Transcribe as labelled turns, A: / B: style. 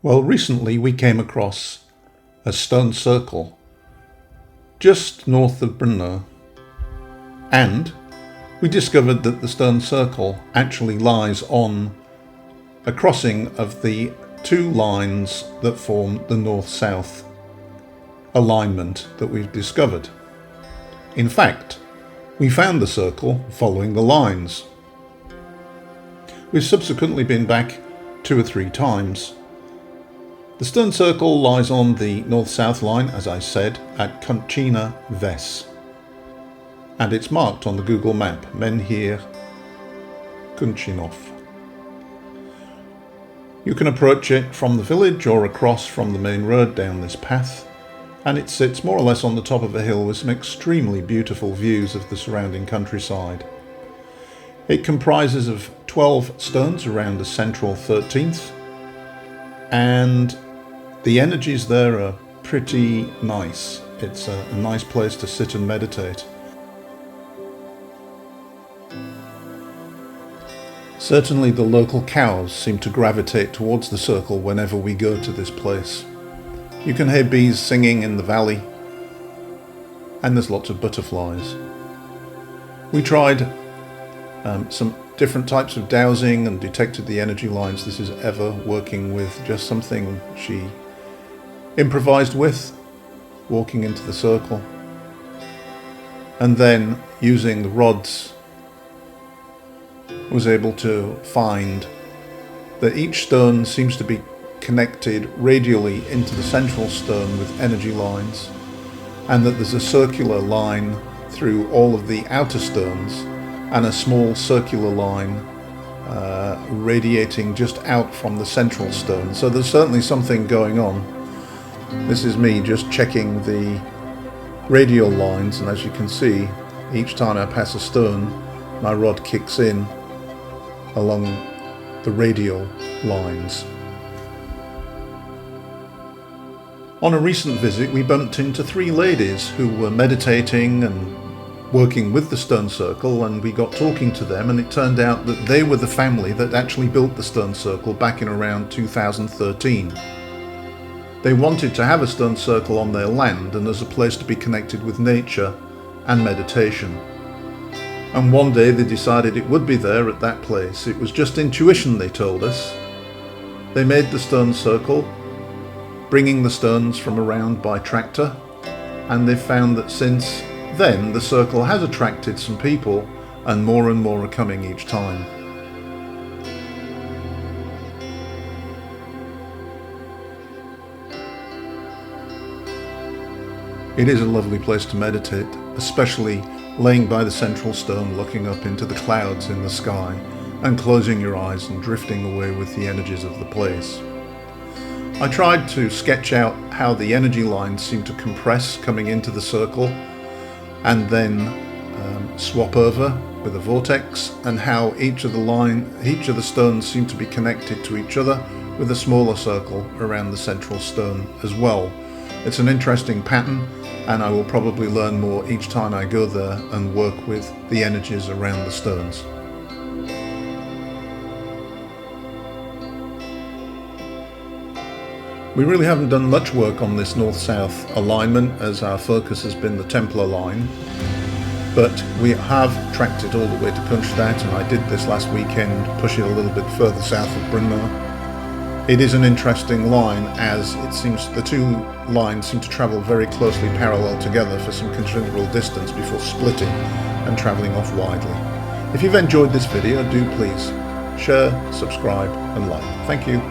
A: Well, recently we came across a stone circle just north of Brno, and we discovered that the stone circle actually lies on a crossing of the two lines that form the north-south alignment that we've discovered. In fact, we found the circle following the lines. We've subsequently been back 2 or 3 times. The stone circle lies on the north-south line, as I said, at Kuncina Ves, and it's marked on the Google map, Menhir Kuncina. You can approach it from the village or across from the main road down this path, and it sits more or less on the top of a hill with some extremely beautiful views of the surrounding countryside. It comprises of 12 stones around a central 13th, and the energies there are pretty nice. It's a nice place to sit and meditate. Certainly the local cows seem to gravitate towards the circle whenever we go to this place. You can hear bees singing in the valley, and there's lots of butterflies. We tried some different types of dowsing and detected the energy lines. This is Eva working with just something she improvised with, walking into the circle, and then using the rods was able to find that each stone seems to be connected radially into the central stone with energy lines, and that there's a circular line through all of the outer stones and a small circular line radiating just out from the central stone. So there's certainly something going on. This is me just checking the radial lines, and as you can see, each time I pass a stone, my rod kicks in along the radial lines. On a recent visit, we bumped into 3 ladies who were meditating and working with the stone circle, and we got talking to them, and it turned out that they were the family that actually built the stone circle back in around 2013. They wanted to have a stone circle on their land and as a place to be connected with nature and meditation. And one day they decided it would be there at that place. It was just intuition, they told us. They made the stone circle, bringing the stones from around by tractor, and they've found that since then the circle has attracted some people, and more are coming each time. It is a lovely place to meditate, especially laying by the central stone, looking up into the clouds in the sky and closing your eyes and drifting away with the energies of the place. I tried to sketch out how the energy lines seem to compress coming into the circle and then swap over with a vortex, and how each of the stones seem to be connected to each other with a smaller circle around the central stone as well. It's an interesting pattern, and I will probably learn more each time I go there and work with the energies around the stones. We really haven't done much work on this north-south alignment, as our focus has been the Templar line, but we have tracked it all the way to Kuncina, and I did this last weekend, push it a little bit further south of Brno. It is an interesting line, as it seems the two lines seem to travel very closely parallel together for some considerable distance before splitting and travelling off widely. If you've enjoyed this video, do please share, subscribe and like. Thank you.